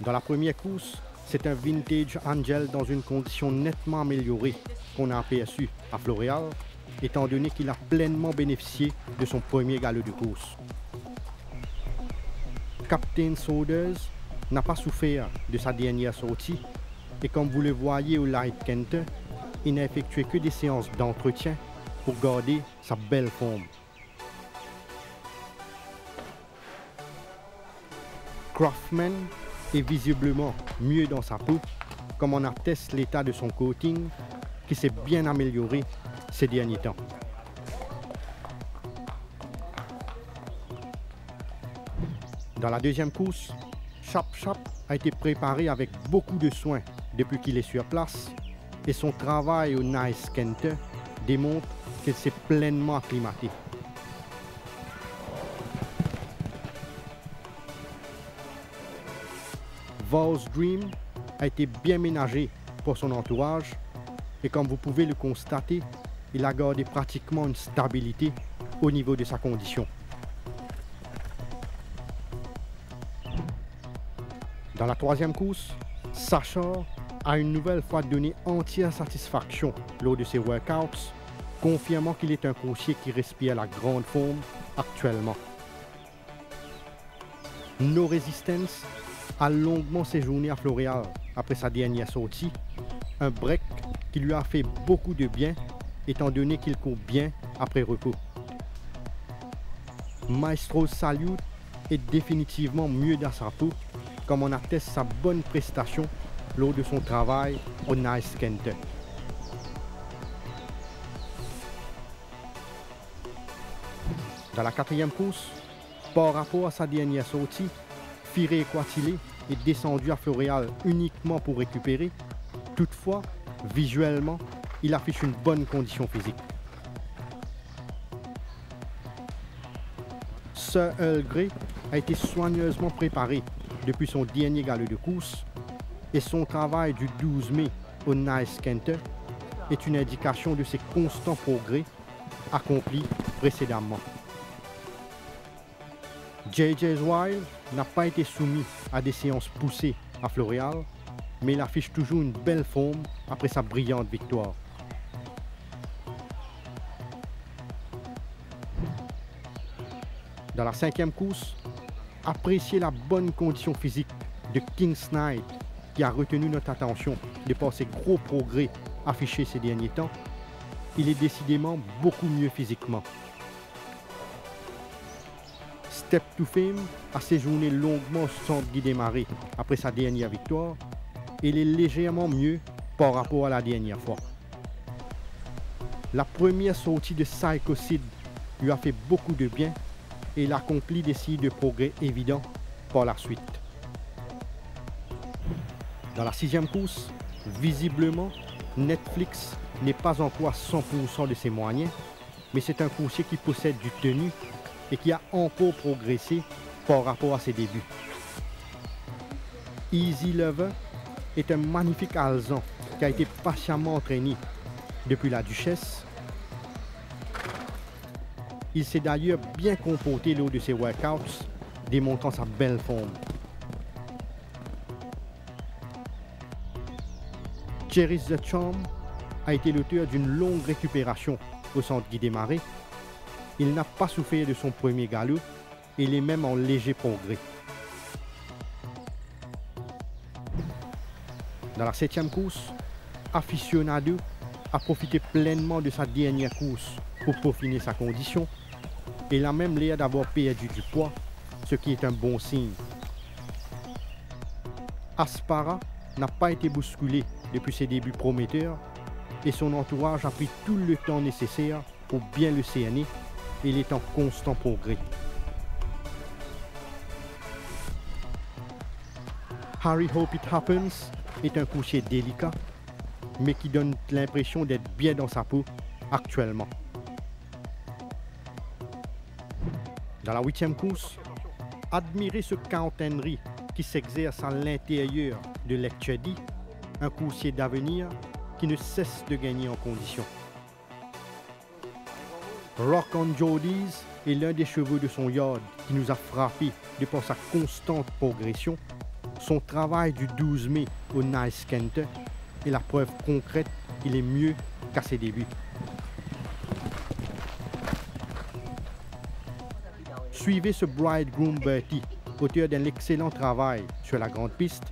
Dans la première course, c'est un Vintage Angel dans une condition nettement améliorée qu'on a aperçu à Floréal, étant donné qu'il a pleinement bénéficié de son premier galop de course. Captain Saunders n'a pas souffert de sa dernière sortie et comme vous le voyez au Light Kent, il n'a effectué que des séances d'entretien pour garder sa belle forme. Craftman est visiblement mieux dans sa peau, comme en atteste l'état de son coating qui s'est bien amélioré ces derniers temps. Dans la deuxième course, Chap Chap a été préparé avec beaucoup de soin depuis qu'il est sur place et son travail au Nice Kent démontre qu'il s'est pleinement acclimaté. Vows Dream a été bien ménagé pour son entourage et comme vous pouvez le constater, il a gardé pratiquement une stabilité au niveau de sa condition. Dans la troisième course, Sacha a une nouvelle fois donné entière satisfaction lors de ses workouts, confirmant qu'il est un coursier qui respire la grande forme actuellement. No Resistance a longuement séjourné à Floréal après sa dernière sortie, un break qui lui a fait beaucoup de bien étant donné qu'il court bien après repos. Maestro Salute est définitivement mieux dans sa peau, comme on atteste sa bonne prestation lors de son travail au Nice Kent. Dans la quatrième course, par rapport à sa dernière sortie, Firé Equatilé est descendu à Floréal uniquement pour récupérer. Toutefois, visuellement, il affiche une bonne condition physique. Sir Earl Grey a été soigneusement préparé depuis son dernier galop de course et son travail du 12 mai au Nice Kent est une indication de ses constants progrès accomplis précédemment. JJ's Wild n'a pas été soumis à des séances poussées à Floréal, mais il affiche toujours une belle forme après sa brillante victoire. Dans la cinquième course, appréciez la bonne condition physique de King's Knight qui a retenu notre attention de par ses gros progrès affichés ces derniers temps. Il est décidément beaucoup mieux physiquement. Step to Fame a séjourné longuement au centre Guy Desmarais après sa dernière victoire et il est légèrement mieux par rapport à la dernière fois. La première sortie de Psycho Sid lui a fait beaucoup de bien et il accomplit des signes de progrès évidents par la suite. Dans la sixième course, visiblement, Netflix n'est pas encore à 100% de ses moyens, mais c'est un coursier qui possède du tenue et qui a encore progressé par rapport à ses débuts. Easy Lover est un magnifique alezan qui a été patiemment entraîné depuis la Duchesse. Il s'est d'ailleurs bien comporté lors de ses workouts, démontrant sa belle forme. Cherish the Charm a été l'auteur d'une longue récupération au centre Guy Desmarais. Il n'a pas souffert de son premier galop et il est même en léger progrès. Dans la septième course, Aficionado a profité pleinement de sa dernière course pour peaufiner sa condition et il a même l'air d'avoir perdu du poids, ce qui est un bon signe. Aspara n'a pas été bousculé depuis ses débuts prometteurs et son entourage a pris tout le temps nécessaire pour bien le cerner et il est en constant progrès. Harry Hope It Happens est un coursier délicat, mais qui donne l'impression d'être bien dans sa peau actuellement. Dans la huitième course, admirez ce Count Henry qui s'exerce à l'intérieur de Lecture-D, un coursier d'avenir qui ne cesse de gagner en condition. Rock on Jordies est l'un des chevaux de son yard qui nous a frappé de par sa constante progression Son travail du 12 mai au Nice Kent est la preuve concrète qu'il est mieux qu'à ses débuts. Suivez ce bridegroom Bertie, auteur d'un excellent travail sur la grande piste,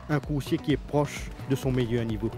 un coursier qui est proche de son meilleur niveau.